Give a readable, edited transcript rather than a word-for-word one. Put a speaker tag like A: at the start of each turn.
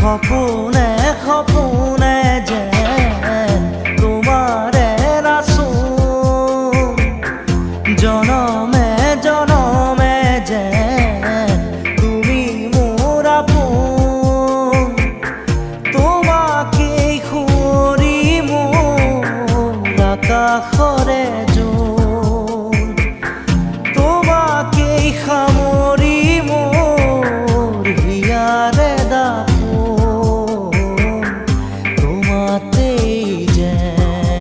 A: খপনে খপনে যেন তোমারে রাসো জনমে জনমে যেন তুমি মোর আপন তোমাকে খুঁড়ি মোর আকাশ